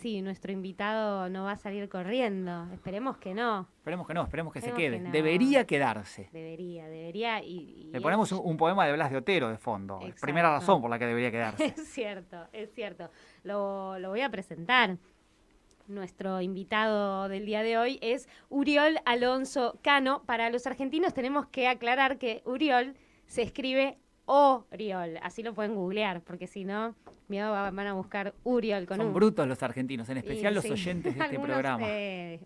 si nuestro invitado no va a salir corriendo. Esperemos que no. Esperemos que no, esperemos que se Esperemos quede. que no. Debería quedarse. Debería y Le ponemos un poema de Blas de Otero de fondo. Es primera Exacto. razón por la que debería quedarse. Es cierto. Lo voy a presentar. Nuestro invitado del día de hoy es Uriol Alonso Cano. Para los argentinos tenemos que aclarar que Uriol se escribe Oriol. Así lo pueden googlear, porque si no, miedo van a buscar Uriol con Son brutos los argentinos, en especial los sí, oyentes de este algunos, programa.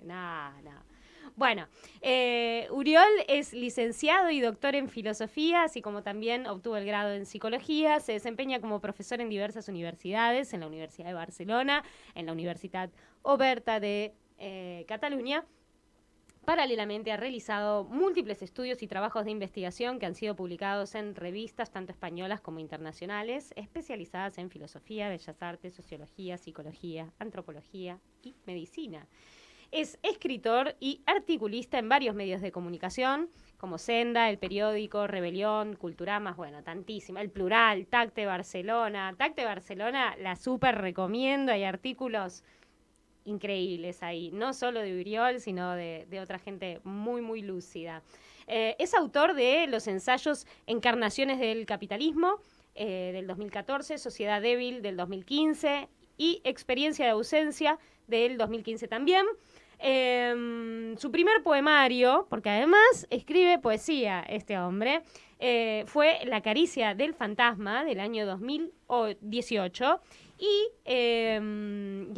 No. Bueno, Uriol es licenciado y doctor en filosofía, así como también obtuvo el grado en psicología. Se desempeña como profesor en diversas universidades, en la Universidad de Barcelona, en la Universitat Oberta de Cataluña. Paralelamente ha realizado múltiples estudios y trabajos de investigación que han sido publicados en revistas tanto españolas como internacionales, especializadas en filosofía, bellas artes, sociología, psicología, antropología y medicina. Es escritor y articulista en varios medios de comunicación, como Senda, El Periódico, Rebelión, Culturamas, bueno, tantísima, El Plural, Tacte Barcelona. Tacte Barcelona la súper recomiendo, hay artículos increíbles ahí, no solo de Uriol, sino de otra gente muy, muy lúcida. Es autor de los ensayos Encarnaciones del Capitalismo, del 2014, Sociedad Débil, del 2015, y Experiencia de Ausencia, del 2015 también. Su primer poemario, porque además escribe poesía este hombre, fue La Caricia del Fantasma, del año 2018, y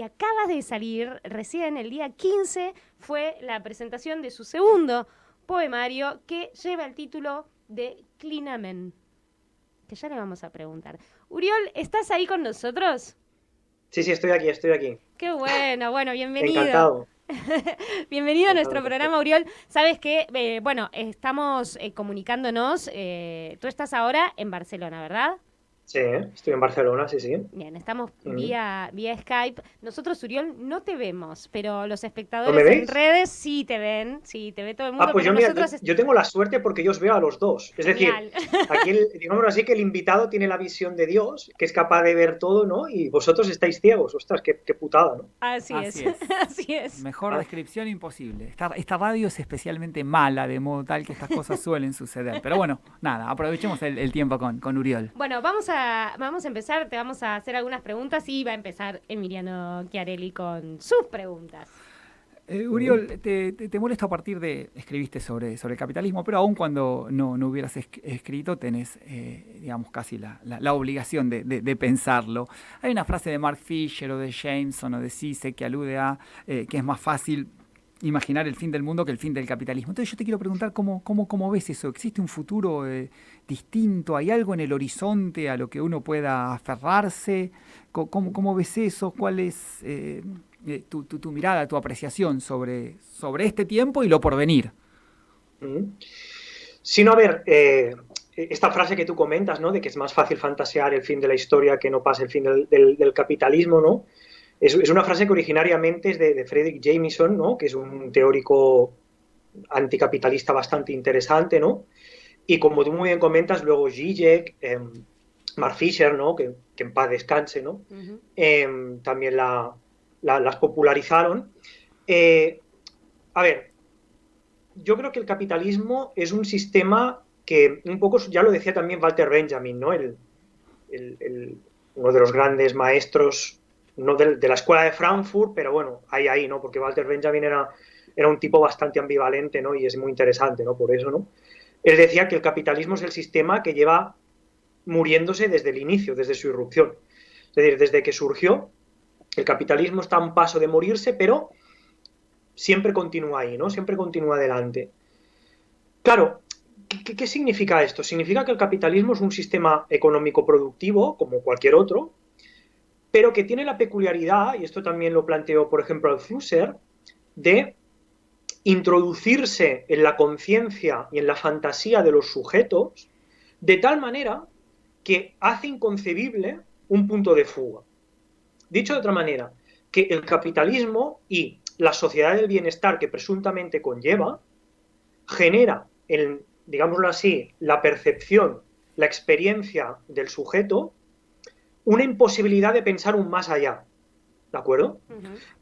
acaba de salir, recién el día 15, fue la presentación de su segundo poemario, que lleva el título de Clinamen, que ya le vamos a preguntar. Uriol, ¿estás ahí con nosotros? Sí, estoy aquí. Qué bueno, bienvenido. Encantado. Bienvenido a nuestro Encantado. programa, Uriol. Sabes que, estamos comunicándonos. Tú estás ahora en Barcelona, ¿verdad? Sí, estoy en Barcelona, sí. Bien, estamos Mm. vía Skype. Nosotros, Uriol, no te vemos, pero los ¿No espectadores me en veis? redes sí te ven, sí, te ve todo el mundo, Pues pero mira, nosotros... yo tengo la suerte porque yo os veo a los dos. Es Genial. decir, aquí, digamos así, que el invitado tiene la visión de Dios, que es capaz de ver todo, ¿no? Y vosotros estáis ciegos. Ostras, qué putada, ¿no? Así es. Así es. Mejor descripción imposible. Esta radio es especialmente mala, de modo tal que estas cosas suelen suceder. Pero bueno, nada, aprovechemos el tiempo con Uriol. Bueno, vamos a empezar, te vamos a hacer algunas preguntas y va a empezar Emiliano Chiarelli con sus preguntas. Uriol, te molesto a partir de... Escribiste sobre el capitalismo, pero aún cuando no hubieras escrito, tenés, digamos, casi la obligación de pensarlo. Hay una frase de Mark Fisher o de Jameson o de Zizek que alude a que es más fácil imaginar el fin del mundo que el fin del capitalismo. Entonces yo te quiero preguntar cómo ves eso. ¿Existe un futuro distinto? ¿Hay algo en el horizonte a lo que uno pueda aferrarse? ¿Cómo ves eso? ¿Cuál es tu mirada, tu apreciación sobre este tiempo y lo por venir? Sí, no, a ver, esta frase que tú comentas, ¿no? De que es más fácil fantasear el fin de la historia que no pase el fin del capitalismo, ¿no? Es una frase que originariamente es de Frederick Jameson, ¿no? Que es un teórico anticapitalista bastante interesante, ¿no? Y como tú muy bien comentas, luego Zizek, Mark Fisher, ¿no? Que en paz descanse, ¿no? Uh-huh. También las popularizaron. A ver, yo creo que el capitalismo es un sistema que un poco, ya lo decía también Walter Benjamin, ¿no? Uno de los grandes maestros, no de la escuela de Frankfurt, pero bueno, ahí, ¿no? Porque Walter Benjamin era un tipo bastante ambivalente, ¿no? Y es muy interesante, ¿no? Por eso, ¿no? Él decía que el capitalismo es el sistema que lleva muriéndose desde el inicio, desde su irrupción. Es decir, desde que surgió, el capitalismo está a un paso de morirse, pero siempre continúa ahí, ¿no? Siempre continúa adelante. Claro, ¿qué significa esto? Significa que el capitalismo es un sistema económico productivo, como cualquier otro, pero que tiene la peculiaridad, y esto también lo planteó, por ejemplo, Althusser, de introducirse en la conciencia y en la fantasía de los sujetos de tal manera que hace inconcebible un punto de fuga. Dicho de otra manera, que el capitalismo y la sociedad del bienestar que presuntamente conlleva genera, digámoslo así, la percepción, la experiencia del sujeto, una imposibilidad de pensar un más allá. ¿de acuerdo?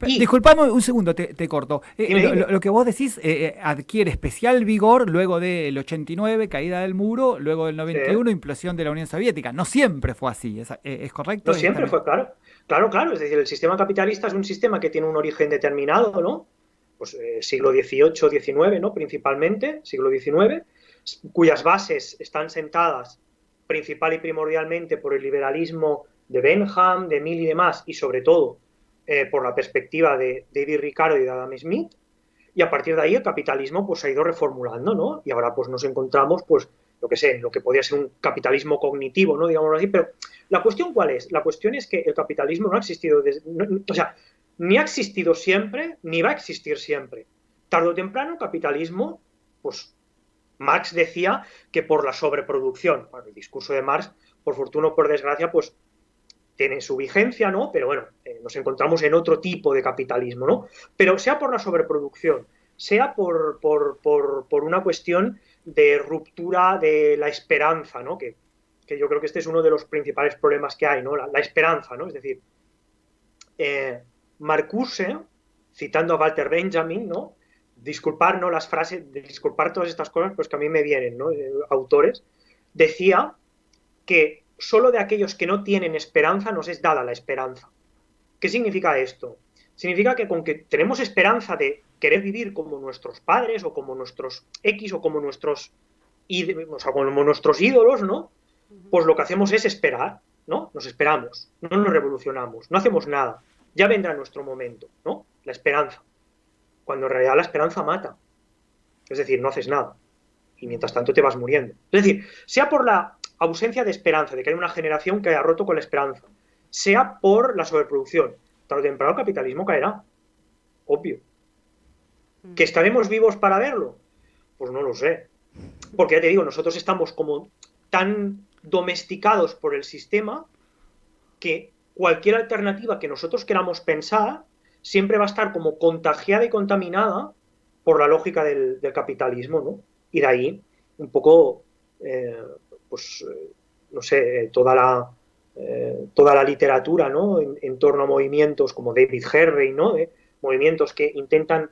Y, disculpame un segundo, te corto. Dime. Lo que vos decís adquiere especial vigor luego del 89, caída del muro, luego del 91, implosión de la Unión Soviética. No siempre fue así, ¿es correcto? No siempre fue, claro. Claro, es decir, el sistema capitalista es un sistema que tiene un origen determinado, ¿no? Pues siglo XVIII, XIX, ¿no? Principalmente, siglo XIX, cuyas bases están sentadas principal y primordialmente por el liberalismo de Bentham, de Mill y demás, y sobre todo por la perspectiva de David Ricardo y de Adam Smith, y a partir de ahí el capitalismo pues se ha ido reformulando, ¿no? Y ahora pues nos encontramos, pues, lo que sé, lo que podría ser un capitalismo cognitivo, ¿no? Digámoslo así, pero ¿la cuestión cuál es? La cuestión es que el capitalismo no ha existido, o sea, ni ha existido siempre, ni va a existir siempre. Tarde o temprano el capitalismo, pues Marx decía que por la sobreproducción, bueno, el discurso de Marx, por fortuna o por desgracia, pues tiene su vigencia, ¿no? Pero bueno, nos encontramos en otro tipo de capitalismo, ¿no? Pero sea por la sobreproducción, sea por una cuestión de ruptura de la esperanza, ¿no? Que yo creo que este es uno de los principales problemas que hay, ¿no? La esperanza, ¿no? Es decir, Marcuse, citando a Walter Benjamin, ¿no? Disculpar, ¿no? Las frases, disculpar todas estas cosas, pues que a mí me vienen, ¿no? Autores, decía que solo de aquellos que no tienen esperanza nos es dada la esperanza. ¿Qué significa esto? Significa que con que tenemos esperanza de querer vivir como nuestros padres o como nuestros X o como nuestros, o sea, como nuestros ídolos, ¿no? Pues lo que hacemos es esperar, ¿no? Nos esperamos, no nos revolucionamos, no hacemos nada. Ya vendrá nuestro momento, ¿no? La esperanza. Cuando en realidad la esperanza mata. Es decir, no haces nada. Y mientras tanto te vas muriendo. Es decir, sea por la ausencia de esperanza, de que hay una generación que haya roto con la esperanza, sea por la sobreproducción, tarde o temprano el capitalismo caerá. Obvio. ¿Que estaremos vivos para verlo? Pues no lo sé. Porque ya te digo, nosotros estamos como tan domesticados por el sistema que cualquier alternativa que nosotros queramos pensar siempre va a estar como contagiada y contaminada por la lógica del capitalismo, ¿no? Y de ahí un poco, no sé, toda la literatura, ¿no? En torno a movimientos como David Harvey, ¿no? Movimientos que intentan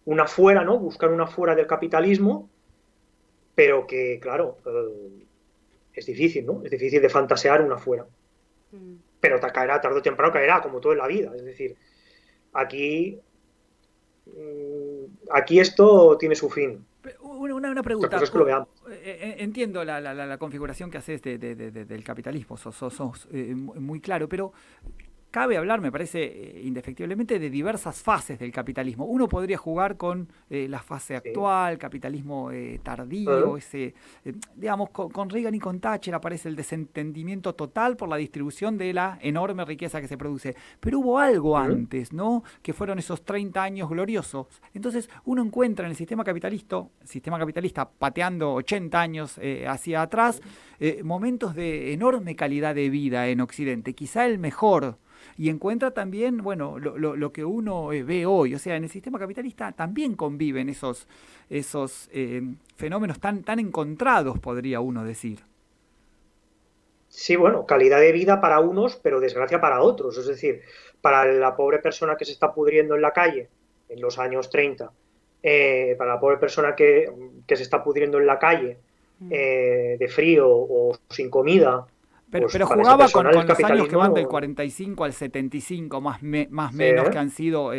una fuera, ¿no? Buscar una fuera del capitalismo, pero que, claro, es difícil, ¿no? Es difícil de fantasear una fuera. Pero caerá, tarde o temprano caerá, como todo en la vida. Es decir, aquí esto tiene su fin. Una pregunta. Otra cosa es que lo veamos. Entiendo la configuración que haces del capitalismo, sos muy claro, pero cabe hablar, me parece, indefectiblemente, de diversas fases del capitalismo. Uno podría jugar con la fase actual, capitalismo tardío, digamos, con Reagan y con Thatcher aparece el desentendimiento total por la distribución de la enorme riqueza que se produce. Pero hubo algo antes, ¿no? Que fueron esos 30 años gloriosos. Entonces, uno encuentra en el sistema capitalista pateando 80 años hacia atrás, momentos de enorme calidad de vida en Occidente, quizá el mejor. Y encuentra también, bueno, lo que uno ve hoy. O sea, en el sistema capitalista también conviven esos fenómenos tan encontrados, podría uno decir. Sí, bueno, calidad de vida para unos, pero desgracia para otros. Es decir, para la pobre persona que se está pudriendo en la calle en los años 30, para la pobre persona que se está pudriendo en la calle de frío o sin comida. Pero jugaba con los años que van del 45 al 75, más menos, que han sido,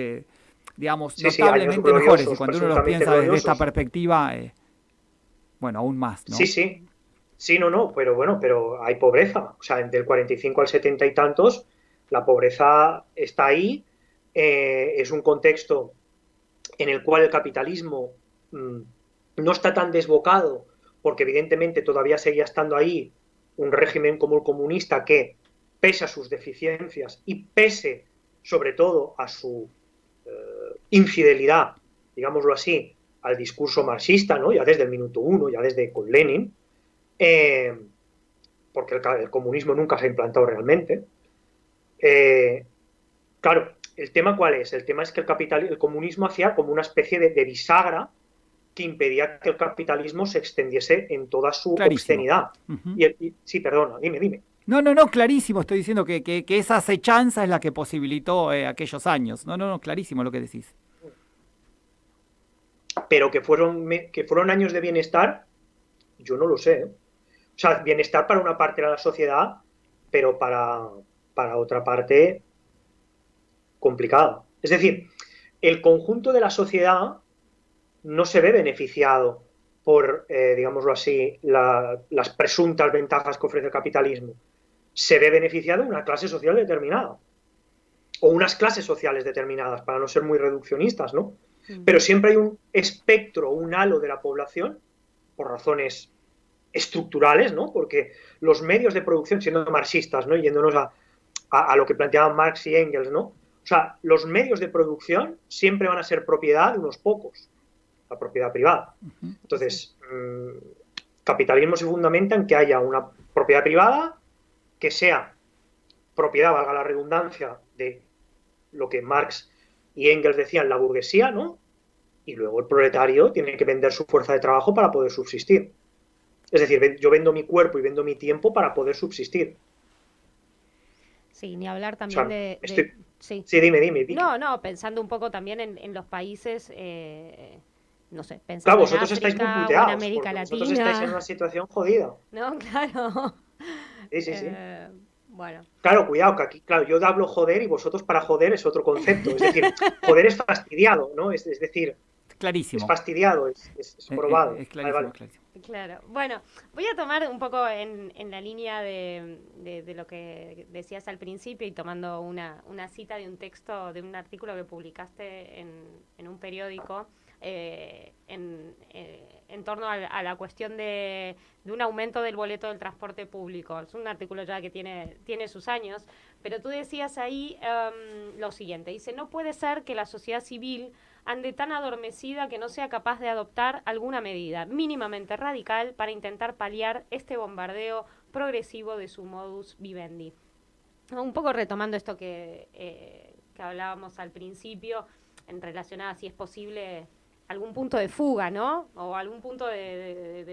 digamos, notablemente mejores. Y cuando uno los piensa desde esta perspectiva, bueno, aún más, ¿no? Sí. Sí, no, pero bueno, pero hay pobreza. O sea, del 45 al 70 y tantos, la pobreza está ahí. Es un contexto en el cual el capitalismo no está tan desbocado, porque evidentemente todavía seguía estando ahí un régimen como el comunista que, pese a sus deficiencias y pese sobre todo a su infidelidad, digámoslo así, al discurso marxista, ¿no? Ya desde el minuto uno, ya desde con Lenin, porque el comunismo nunca se ha implantado realmente. Claro, ¿el tema cuál es? El tema es que el comunismo hacía como una especie de bisagra que impedía que el capitalismo se extendiese en toda su obscenidad. Sí, perdona, dime. No, no, no, clarísimo, estoy diciendo que esa acechanza es la que posibilitó aquellos años. No, no, no, clarísimo lo que decís. Pero que fueron años de bienestar, yo no lo sé, ¿eh? O sea, bienestar para una parte de la sociedad, pero para otra parte complicada. Es decir, el conjunto de la sociedad no se ve beneficiado por, digámoslo así, las presuntas ventajas que ofrece el capitalismo. Se ve beneficiado una clase social determinada o unas clases sociales determinadas, para no ser muy reduccionistas, ¿no? Pero siempre hay un espectro, un halo de la población, por razones estructurales, ¿no? Porque los medios de producción, siendo marxistas, ¿no? Yéndonos a lo que planteaban Marx y Engels, ¿no? O sea, los medios de producción siempre van a ser propiedad de unos pocos, la propiedad privada. Entonces, capitalismo se fundamenta en que haya una propiedad privada que sea propiedad, valga la redundancia, de lo que Marx y Engels decían, la burguesía, ¿no? Y luego el proletario tiene que vender su fuerza de trabajo para poder subsistir. Es decir, yo vendo mi cuerpo y vendo mi tiempo para poder subsistir. Sí, ni hablar también O sea, de... Sí. Sí, dime, Vicky. No, pensando un poco también en los países, no sé, pensando Claro, en vosotros estáis muy África o en puteados, América porque Latina. vosotros estáis en una situación jodida. No, claro. Sí, sí, sí. Bueno. Claro, cuidado, que aquí, claro, yo hablo joder y vosotros para joder es otro concepto. Es decir, joder es fastidiado, ¿no? Es decir, Clarísimo. es fastidiado, es probado. Es clarísimo, vale. clarísimo. Claro. Bueno, voy a tomar un poco en la línea de lo que decías al principio y tomando una cita de un texto, de un artículo que publicaste en un periódico en torno a la cuestión de un aumento del boleto del transporte público. Es un artículo ya que tiene sus años, pero tú decías ahí lo siguiente, dice, no puede ser que la sociedad civil ande tan adormecida que no sea capaz de adoptar alguna medida mínimamente radical para intentar paliar este bombardeo progresivo de su modus vivendi. Un poco retomando esto que hablábamos al principio, en relación a si es posible algún punto de fuga, ¿no? O algún punto de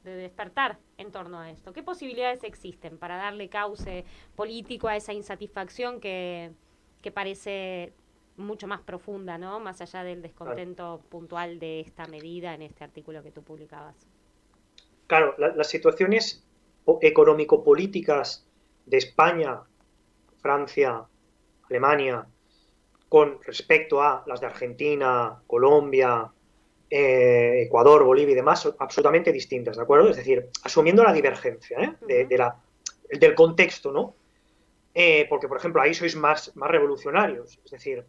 despertar en torno a esto. ¿Qué posibilidades existen para darle cauce político a esa insatisfacción que parece mucho más profunda, ¿no? Más allá del descontento puntual de esta medida en este artículo que tú publicabas. Claro, las situaciones económico-políticas de España, Francia, Alemania, con respecto a las de Argentina, Colombia, Ecuador, Bolivia y demás, son absolutamente distintas, ¿de acuerdo? Es decir, asumiendo la divergencia del contexto, ¿no? Porque, por ejemplo, ahí sois más revolucionarios, es decir,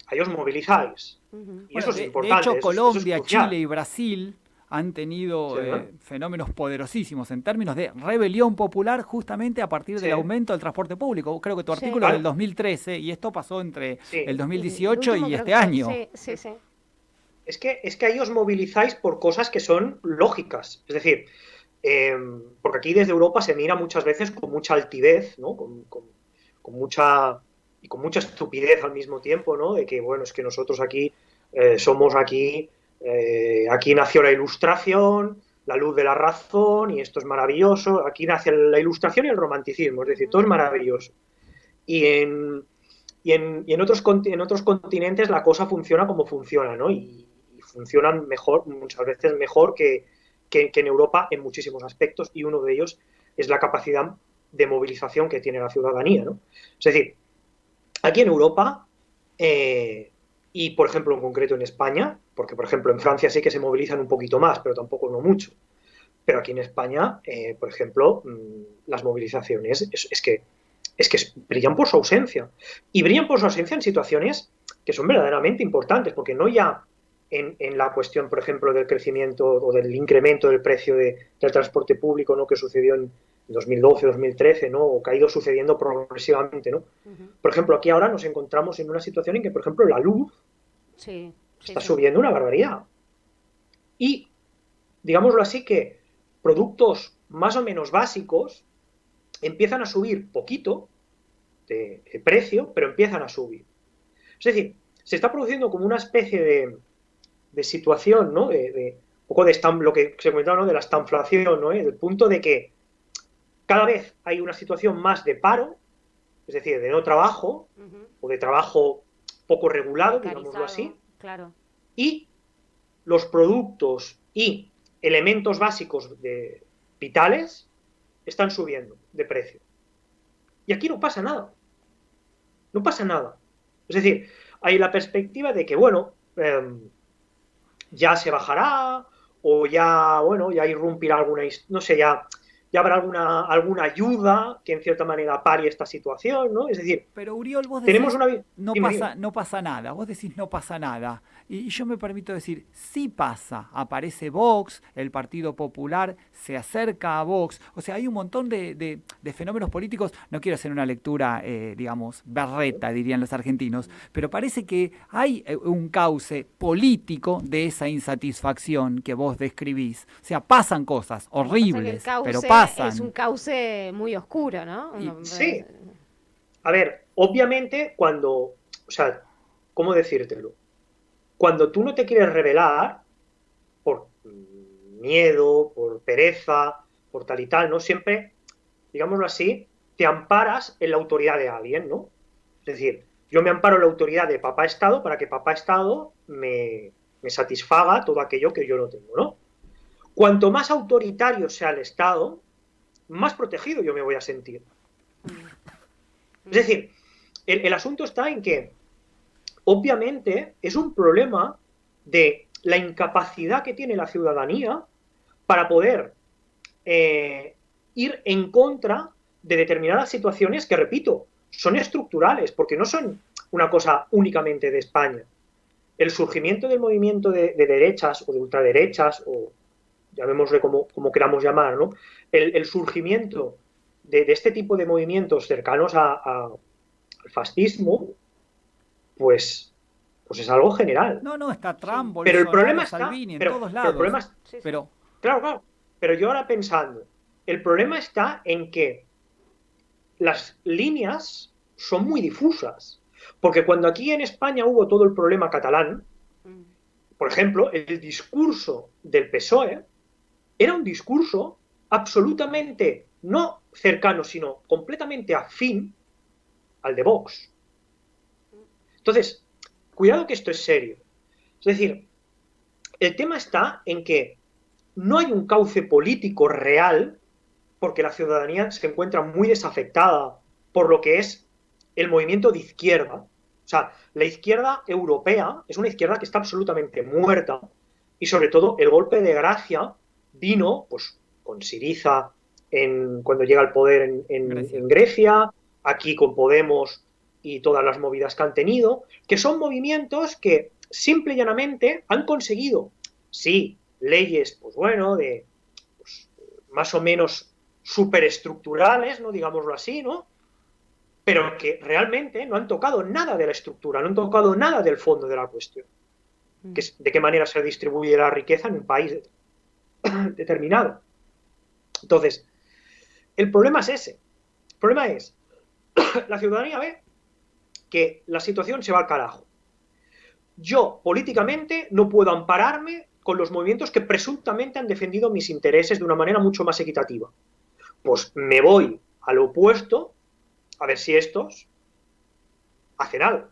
ahí os movilizáis. Y eso es importante. De hecho, Colombia, eso es crucial. Chile y Brasil han tenido Sí, fenómenos poderosísimos en términos de rebelión popular justamente a partir del aumento del transporte público. Creo que tu artículo es del 2013 y esto pasó entre el 2018 y este año. Sí. Es que ahí os movilizáis por cosas que son lógicas. Es decir, porque aquí desde Europa se mira muchas veces con mucha altivez, ¿no? Con mucha estupidez al mismo tiempo, ¿no? De que, bueno, es que nosotros aquí somos aquí nació la Ilustración, la luz de la razón, y esto es maravilloso. Aquí nace la Ilustración y el romanticismo, es decir, todo es maravilloso. Y en otros continentes la cosa funciona como funciona, ¿no? Y funcionan mejor, muchas veces mejor que en Europa en muchísimos aspectos, y uno de ellos es la capacidad de movilización que tiene la ciudadanía, ¿no? Es decir, aquí en Europa, y por ejemplo en concreto en España, porque por ejemplo en Francia sí que se movilizan un poquito más, pero tampoco no mucho, pero aquí en España, por ejemplo, las movilizaciones es que brillan por su ausencia, y brillan por su ausencia en situaciones que son verdaderamente importantes, porque no ya en la cuestión, por ejemplo, del crecimiento o del incremento del precio del transporte público, ¿no? Que sucedió en 2012, 2013, ¿no? O que ha ido sucediendo progresivamente, ¿no? Por ejemplo, aquí ahora nos encontramos en una situación en que, por ejemplo, la luz está subiendo una barbaridad. Y, digámoslo así, que productos más o menos básicos empiezan a subir poquito de precio, pero empiezan a subir. Es decir, se está produciendo como una especie de situación, ¿no? Un poco de lo que se comentaba, ¿no? De la estanflación, ¿no? Del punto de que cada vez hay una situación más de paro, es decir, de no trabajo, o de trabajo poco regulado, digámoslo así, claro. y los productos y elementos básicos vitales están subiendo de precio. Y aquí no pasa nada. No pasa nada. Es decir, hay la perspectiva de que, bueno, ya se bajará, o ya, bueno, ya irrumpirá alguna, no sé, ya habrá alguna ayuda que en cierta manera pare esta situación, ¿no? Es decir, Pero Uriol, vos tenemos decís, una... no pasa, no pasa nada, vos decís no pasa nada. Y yo me permito decir, sí pasa. Aparece Vox, el Partido Popular se acerca a Vox. O sea, hay un montón de fenómenos políticos. No quiero hacer una lectura, digamos, berreta, dirían los argentinos, pero parece que hay un cauce político de esa insatisfacción que vos describís. O sea, pasan cosas horribles, pero pasan. Es un cauce muy oscuro, ¿no? Sí. A ver, obviamente o sea, ¿cómo decírtelo? Cuando tú no te quieres revelar por miedo, por pereza, por tal y tal, ¿no? Siempre, digámoslo así, te amparas en la autoridad de alguien, ¿no? Es decir, yo me amparo en la autoridad de papá Estado para que papá Estado me satisfaga todo aquello que yo no tengo, ¿no? Cuanto más autoritario sea el Estado, más protegido yo me voy a sentir. Es decir, el asunto está en que, obviamente, es un problema de la incapacidad que tiene la ciudadanía para poder ir en contra de determinadas situaciones que, repito, son estructurales, porque no son una cosa únicamente de España. El surgimiento del movimiento de derechas o de ultraderechas, o llamémosle como queramos llamar, ¿no? El surgimiento de este tipo de movimientos cercanos al fascismo, pues es algo general. No, está Trump, Pero el problema Bolsonaro, está, Salvini, en pero todos el problema lados. es, Pero claro, pero yo ahora pensando, el problema está en que las líneas son muy difusas, porque cuando aquí en España hubo todo el problema catalán, por ejemplo, el discurso del PSOE era un discurso absolutamente no cercano, sino completamente afín al de Vox. Entonces, cuidado que esto es serio. Es decir, el tema está en que no hay un cauce político real porque la ciudadanía se encuentra muy desafectada por lo que es el movimiento de izquierda. O sea, la izquierda europea es una izquierda que está absolutamente muerta y sobre todo el golpe de gracia vino pues con Syriza cuando llega al poder en Grecia, aquí con Podemos y todas las movidas que han tenido, que son movimientos que simple y llanamente han conseguido, sí, leyes, pues bueno, pues, más o menos superestructurales, ¿no? Digámoslo así, ¿no? Pero que realmente no han tocado nada de la estructura, no han tocado nada del fondo de la cuestión, que es de qué manera se distribuye la riqueza en un país determinado. Entonces, el problema es ese. El problema es, la ciudadanía ve que la situación se va al carajo. Yo, políticamente, no puedo ampararme con los movimientos que presuntamente han defendido mis intereses de una manera mucho más equitativa. Pues me voy al opuesto a ver si estos hacen algo.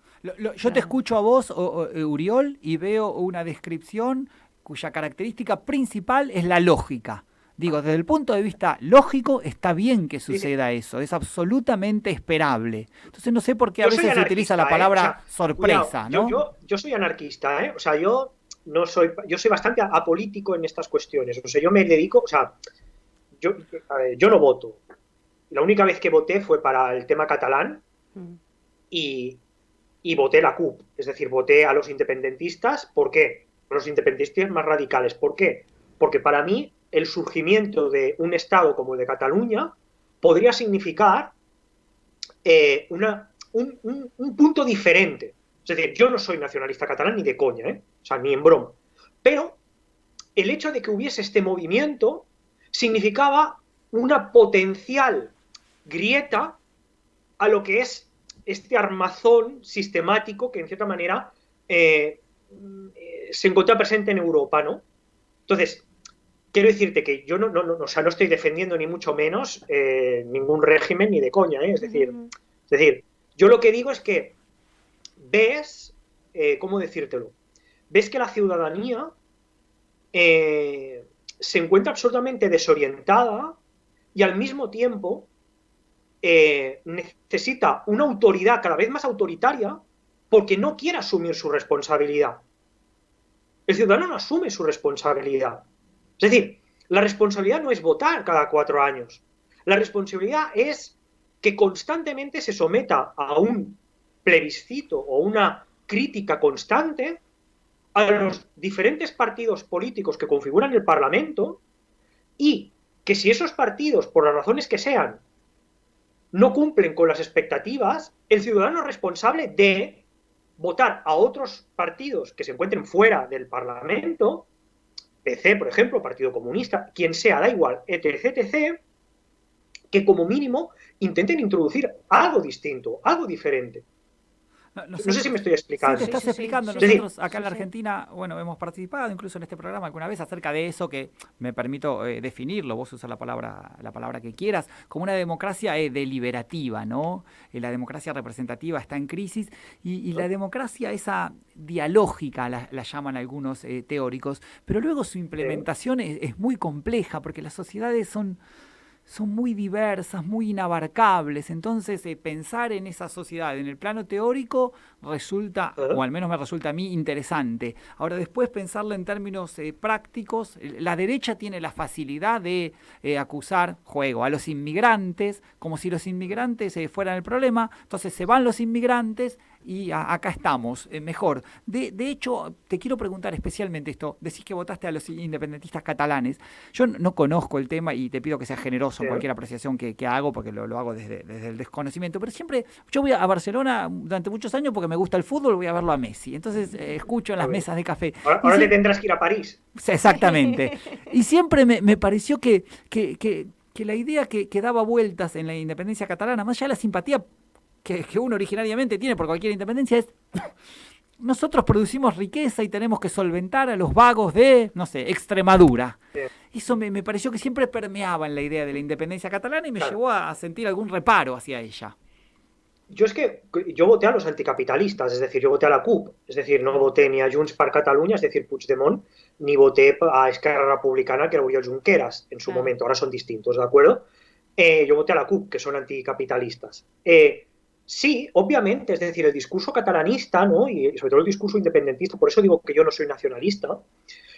Yo te escucho a vos, Uriol, y veo una descripción cuya característica principal es la lógica. Digo, desde el punto de vista lógico, está bien que suceda eso, es absolutamente esperable. Entonces no sé por qué a veces se utiliza la palabra sorpresa, cuidado, ¿no? yo soy anarquista, ¿eh? O sea, yo soy bastante apolítico en estas cuestiones. O sea, yo me dedico, o sea, yo no voto. La única vez que voté fue para el tema catalán y voté la CUP, es decir, voté a los independentistas. ¿Por qué? Los independentistas más radicales. ¿Por qué? Porque para mí el surgimiento de un Estado como el de Cataluña podría significar un punto diferente. Es decir, yo no soy nacionalista catalán ni de coña, o sea, ni en broma. Pero el hecho de que hubiese este movimiento significaba una potencial grieta a lo que es este armazón sistemático que en cierta manera se encuentra presente en Europa, ¿no? Entonces, quiero decirte que yo o sea, no estoy defendiendo ni mucho menos ningún régimen ni de coña, ¿eh? Es decir, yo lo que digo es que ves, ¿cómo decírtelo? Ves que la ciudadanía se encuentra absolutamente desorientada y al mismo tiempo necesita una autoridad cada vez más autoritaria porque no quiere asumir su responsabilidad. El ciudadano no asume su responsabilidad. Es decir, la responsabilidad no es votar cada 4 años. La responsabilidad es que constantemente se someta a un plebiscito o una crítica constante a los diferentes partidos políticos que configuran el Parlamento y que si esos partidos, por las razones que sean, no cumplen con las expectativas, el ciudadano es responsable de votar a otros partidos que se encuentren fuera del Parlamento, PC, por ejemplo, Partido Comunista, quien sea, da igual, etc., etc., que como mínimo intenten introducir algo distinto, algo diferente. No sé si me estoy explicando. Sí, te estás explicando. Nosotros acá en la Argentina, bueno, hemos participado incluso en este programa alguna vez acerca de eso, que me permito definirlo, vos usas la palabra que quieras, como una democracia deliberativa, ¿no? La democracia representativa está en crisis y la democracia esa dialógica la llaman algunos teóricos, pero luego su implementación es muy compleja porque las sociedades son muy diversas, muy inabarcables. Entonces, pensar en esa sociedad en el plano teórico resulta, o al menos me resulta a mí, interesante. Ahora, después pensarlo en términos prácticos, la derecha tiene la facilidad de acusar a los inmigrantes, como si los inmigrantes fueran el problema. Entonces, se van los inmigrantes y acá estamos, mejor. De hecho, te quiero preguntar especialmente esto. Decís que votaste a los independentistas catalanes. Yo no conozco el tema y te pido que seas generoso en cualquier apreciación que hago, porque lo hago desde el desconocimiento. Pero siempre, yo voy a Barcelona durante muchos años porque me gusta el fútbol, voy a verlo a Messi. Entonces, escucho en las mesas de café. Ahora te tendrás que ir a París. Exactamente. Y siempre me pareció que la idea que daba vueltas en la independencia catalana, más allá de la simpatía que uno originariamente tiene por cualquier independencia, es nosotros producimos riqueza y tenemos que solventar a los vagos de, no sé, Extremadura. Sí. Eso me pareció que siempre permeaba en la idea de la independencia catalana y me llevó a sentir algún reparo hacia ella. Yo voté a los anticapitalistas, es decir, yo voté a la CUP, es decir, no voté ni a Junts per Catalunya, es decir, Puigdemont, ni voté a Esquerra Republicana, que era Oriol Junqueras en su momento, ahora son distintos, ¿de acuerdo? Yo voté a la CUP, que son anticapitalistas. Sí, obviamente, es decir, el discurso catalanista, ¿no? Y sobre todo el discurso independentista, por eso digo que yo no soy nacionalista,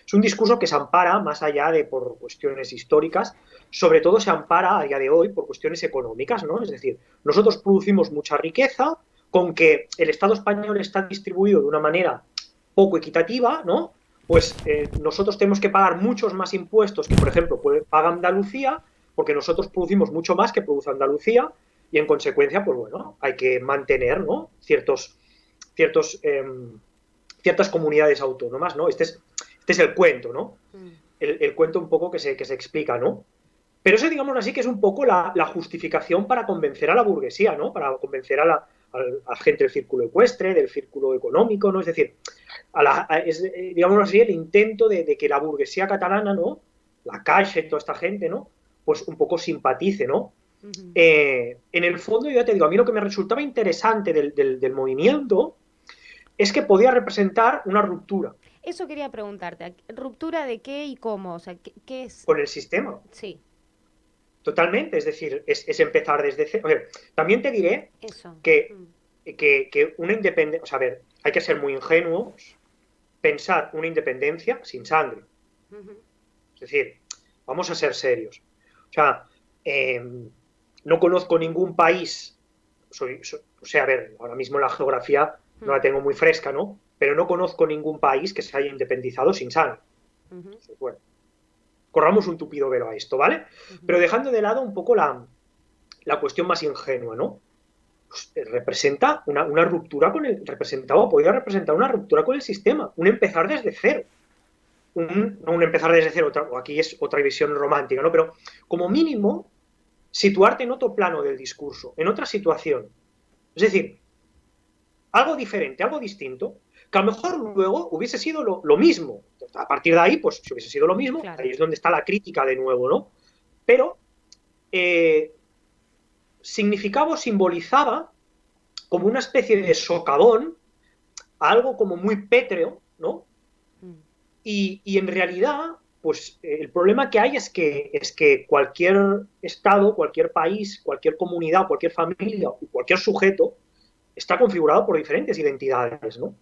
es un discurso que se ampara, más allá de por cuestiones históricas, sobre todo se ampara a día de hoy por cuestiones económicas, ¿no? Es decir, nosotros producimos mucha riqueza, con que el Estado español está distribuido de una manera poco equitativa, ¿no? Pues nosotros tenemos que pagar muchos más impuestos que, por ejemplo, paga Andalucía, porque nosotros producimos mucho más que produce Andalucía, y en consecuencia, pues bueno, hay que mantener, ¿no? ciertas comunidades autónomas, ¿no? Este es el cuento, ¿no? El cuento un poco que se explica, ¿no? Pero eso, digamos así, que es un poco la justificación para convencer a la burguesía, ¿no? Para convencer a la gente del círculo ecuestre, del círculo económico, ¿no? Es decir, digamos así, el intento de que la burguesía catalana, ¿no? La Caixa y toda esta gente, ¿no? Pues un poco simpatice, ¿no? En el fondo, yo ya te digo, a mí lo que me resultaba interesante del movimiento es que podía representar una ruptura. Eso quería preguntarte, ¿ruptura de qué y cómo? O sea, ¿qué es? Con el sistema. Sí. Totalmente, es decir, es empezar desde cero. A ver, también te diré que una independencia, o sea, a ver, hay que ser muy ingenuos, pensar una independencia sin sangre. Es decir, vamos a ser serios. O sea, no conozco ningún país, o sea, a ver, ahora mismo la geografía no la tengo muy fresca, ¿no? Pero no conozco ningún país que se haya independizado sin sangre. Bueno, corramos un tupido velo a esto, ¿vale? Pero dejando de lado un poco la cuestión más ingenua, ¿no? Pues representa una ruptura podría representar una ruptura con el sistema, un empezar desde cero. Un empezar desde cero, aquí es otra visión romántica, ¿no? Pero como mínimo, situarte en otro plano del discurso, en otra situación. Es decir, algo diferente, algo distinto, que a lo mejor luego hubiese sido lo mismo. A partir de ahí, pues si hubiese sido lo mismo, Claro. ahí es donde está la crítica de nuevo, ¿no? Pero significaba o simbolizaba como una especie de socavón, algo como muy pétreo, ¿no? Y en realidad, pues el problema que hay es que cualquier estado, cualquier país, cualquier comunidad, cualquier familia, cualquier sujeto está configurado por diferentes identidades, ¿no?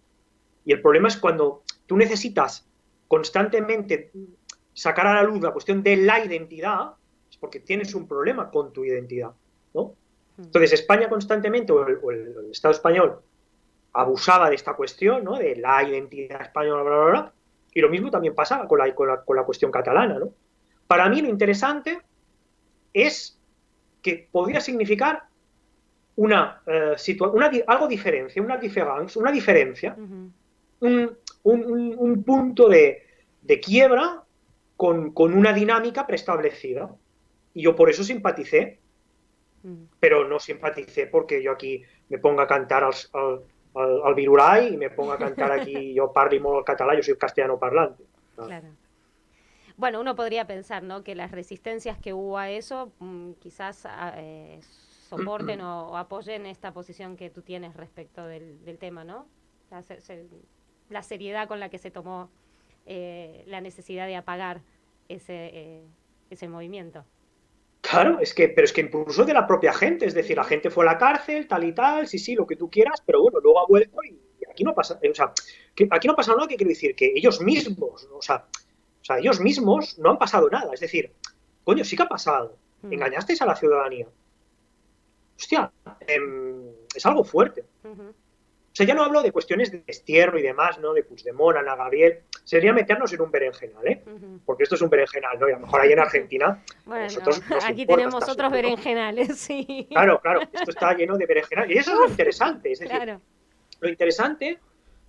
Y el problema es cuando tú necesitas constantemente sacar a la luz la cuestión de la identidad, es porque tienes un problema con tu identidad, ¿no? Entonces España constantemente, o el Estado español, abusaba de esta cuestión, ¿no? De la identidad española, bla, bla, bla, y lo mismo también pasaba con la cuestión catalana, ¿no? Para mí lo interesante es que podría significar algo diferencia, una diferencia, un punto de quiebra con una dinámica preestablecida. Y yo por eso simpaticé, pero no simpaticé porque yo aquí me ponga a cantar al Virurai y me ponga a cantar aquí, yo parli molt català, yo soy castellano parlante. Claro. Bueno, uno podría pensar, ¿no?, que las resistencias que hubo a eso quizás soporten o apoyen esta posición que tú tienes respecto del tema, ¿no? La seriedad con la que se tomó la necesidad de apagar ese movimiento. Claro, pero es que incluso de la propia gente, es decir, la gente fue a la cárcel, tal y tal, sí, lo que tú quieras, pero bueno, luego ha vuelto y aquí no pasa, o sea, que aquí no pasa nada, que quiero decir, que ellos mismos, o sea, ellos mismos no han pasado nada, es decir, coño, sí que ha pasado, engañasteis a la ciudadanía. Hostia, es algo fuerte. O sea, ya no hablo de cuestiones de destierro y demás, ¿no? De Puigdemont, Ana Gabriel. Sería meternos en un berenjenal, ¿eh? Porque esto es un berenjenal, ¿no? Y a lo mejor ahí en Argentina, bueno, nosotros no, aquí tenemos otros berenjenales, sí. Claro, esto está lleno de berenjenal. Y eso es lo interesante. Es decir, claro, lo interesante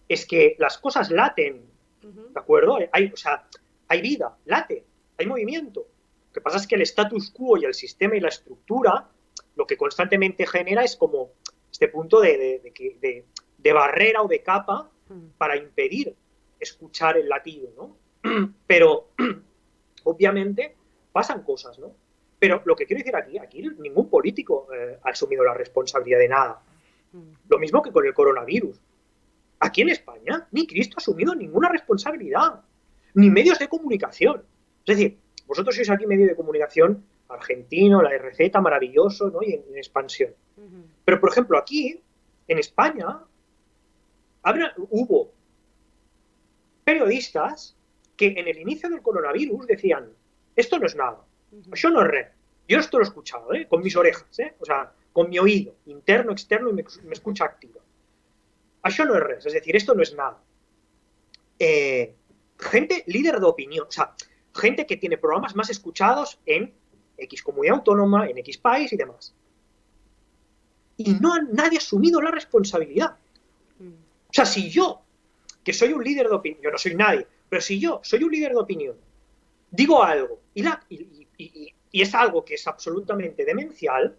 es que las cosas laten, ¿de acuerdo? Hay vida, late, hay movimiento. Lo que pasa es que el status quo y el sistema y la estructura lo que constantemente genera es como este punto de barrera o de capa para impedir escuchar el latido, ¿no? Pero obviamente pasan cosas, ¿no? Pero lo que quiero decir aquí ningún político ha asumido la responsabilidad de nada. Lo mismo que con el coronavirus. Aquí en España ni Cristo ha asumido ninguna responsabilidad, ni medios de comunicación. Es decir, vosotros sois aquí medio de comunicación argentino, la RZ, maravilloso, ¿no? Y en expansión. Pero, por ejemplo, aquí, en España, hubo periodistas que en el inicio del coronavirus decían, esto no es nada, això no es res. Yo esto lo he escuchado, con mis orejas, o sea, con mi oído, interno, externo, y me escucha activa. Això no es res, es decir, esto no es nada. Gente líder de opinión, o sea, gente que tiene programas más escuchados en X comunidad autónoma, en X país y demás. Y nadie ha asumido la responsabilidad. O sea, si yo, que soy un líder de opinión, yo no soy nadie, pero si yo soy un líder de opinión, digo algo y es algo que es absolutamente demencial,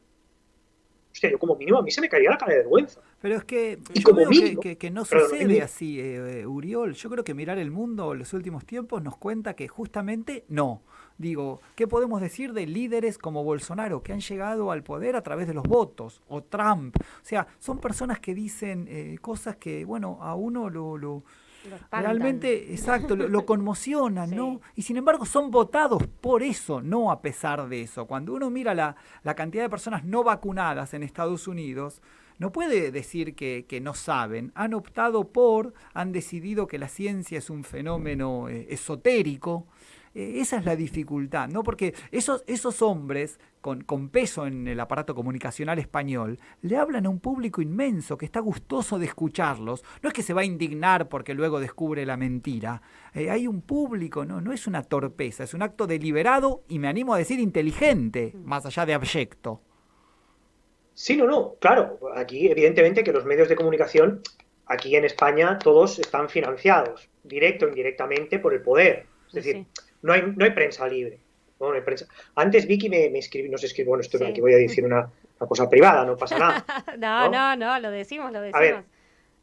hostia, yo como mínimo a mí se me caería la cara de vergüenza. Pero es que y yo como veo mínimo, que no sucede así, Uriol. Yo creo que mirar el mundo en los últimos tiempos nos cuenta que justamente no. Digo, ¿qué podemos decir de líderes como Bolsonaro que han llegado al poder a través de los votos? O Trump. O sea, son personas que dicen cosas que, bueno, a uno realmente, exacto, lo conmocionan, sí, ¿no? Y sin embargo son votados por eso, no a pesar de eso. Cuando uno mira la cantidad de personas no vacunadas en Estados Unidos, no puede decir que no saben. Han optado han decidido que la ciencia es un fenómeno esotérico. Esa es la dificultad, ¿no? Porque esos hombres con peso en el aparato comunicacional español le hablan a un público inmenso que está gustoso de escucharlos. No es que se va a indignar porque luego descubre la mentira. Hay un público, no es una torpeza, es un acto deliberado y me animo a decir inteligente, más allá de abyecto. Sí, no, claro. Aquí evidentemente que los medios de comunicación, aquí en España, todos están financiados, directo o indirectamente, por el poder. Es decir, no hay prensa libre. No hay prensa. Antes Vicky nos escribió, bueno, esto sí, aquí voy a decir una cosa privada, no pasa nada. No, lo decimos. A ver,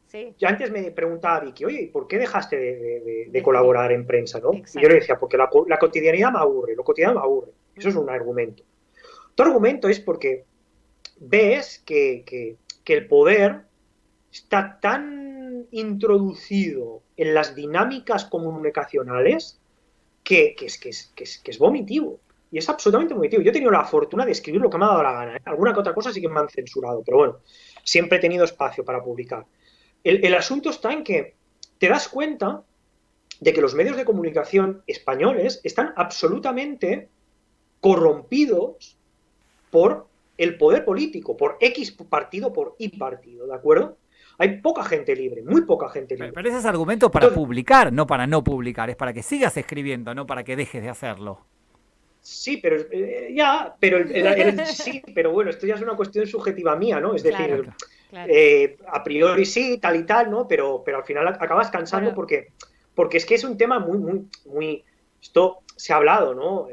Sí. Yo antes me preguntaba a Vicky, oye, ¿y por qué dejaste de De colaborar en prensa, no? Y yo Exacto. le decía, porque la cotidianidad me aburre, lo cotidiano me aburre. Eso es un argumento. Otro argumento es porque ves que el poder está tan introducido en las dinámicas comunicacionales que es vomitivo. Y es absolutamente vomitivo. Yo he tenido la fortuna de escribir lo que me ha dado la gana. ¿Eh? Alguna que otra cosa sí que me han censurado, pero bueno, siempre he tenido espacio para publicar. El asunto está en que te das cuenta de que los medios de comunicación españoles están absolutamente corrompidos por el poder político, por X partido, por Y partido, ¿de acuerdo? Hay poca gente libre, muy poca gente libre. Pero ese es argumento para Entonces, publicar, no para no publicar. Es para que sigas escribiendo, no para que dejes de hacerlo. sí, pero sí, pero bueno, esto ya es una cuestión subjetiva mía, ¿no? Es Claro, decir, claro. a priori sí, tal y tal, ¿no? Pero al final acabas cansando Bueno, porque es que es un tema muy, esto se ha hablado, ¿no?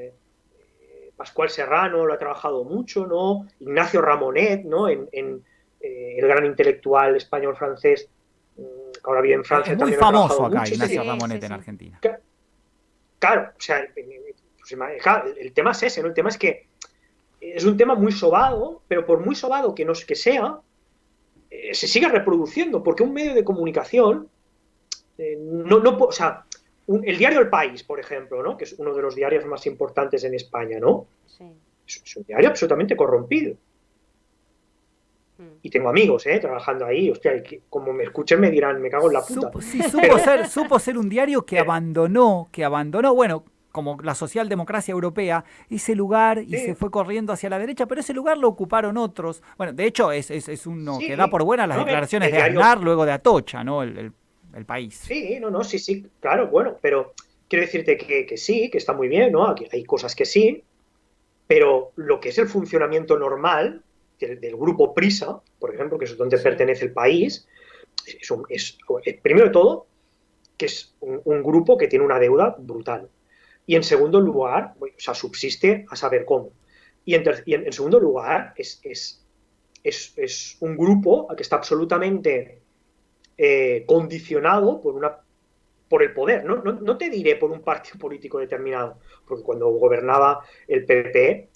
Pascual Serrano lo ha trabajado mucho, ¿no? Ignacio Ramonet, ¿no? El gran intelectual español-francés, que ahora vive en Es Francia, muy también lo ha famoso trabajado acá, mucho. Es Ignacio decir, sí, sí, Ramonet en sí. Argentina. claro, o sea, claro, el tema es ese, ¿no? El tema es que es un tema muy sobado, pero por muy sobado que sea, se sigue reproduciendo, porque un medio de comunicación o sea, el diario El País, por ejemplo, ¿no? Que es uno de los diarios más importantes en España, ¿no? Sí. Es un diario absolutamente corrompido. Mm. Y tengo amigos, trabajando ahí, hostia, y como me escuchen me dirán, me cago en la puta. Sí, Pero, supo ser un diario que abandonó, bueno, como la socialdemocracia europea, ese lugar y se sí, fue corriendo hacia la derecha, pero ese lugar lo ocuparon otros. Bueno, de hecho, es uno que da sí, por buenas las no, declaraciones el de diario, Aznar luego de Atocha, ¿no? El país. sí, no, sí, claro, bueno, pero quiero decirte que sí, que está muy bien, ¿no? Aquí hay cosas que sí, pero lo que es el funcionamiento normal del grupo Prisa, por ejemplo, que es donde Sí. pertenece el país, primero de todo, que es un grupo que tiene una deuda brutal. Y en segundo lugar, o sea, subsiste a saber cómo. Y en segundo lugar, es un grupo que está absolutamente condicionado por el poder. No te diré por un partido político determinado, porque cuando gobernaba el PP,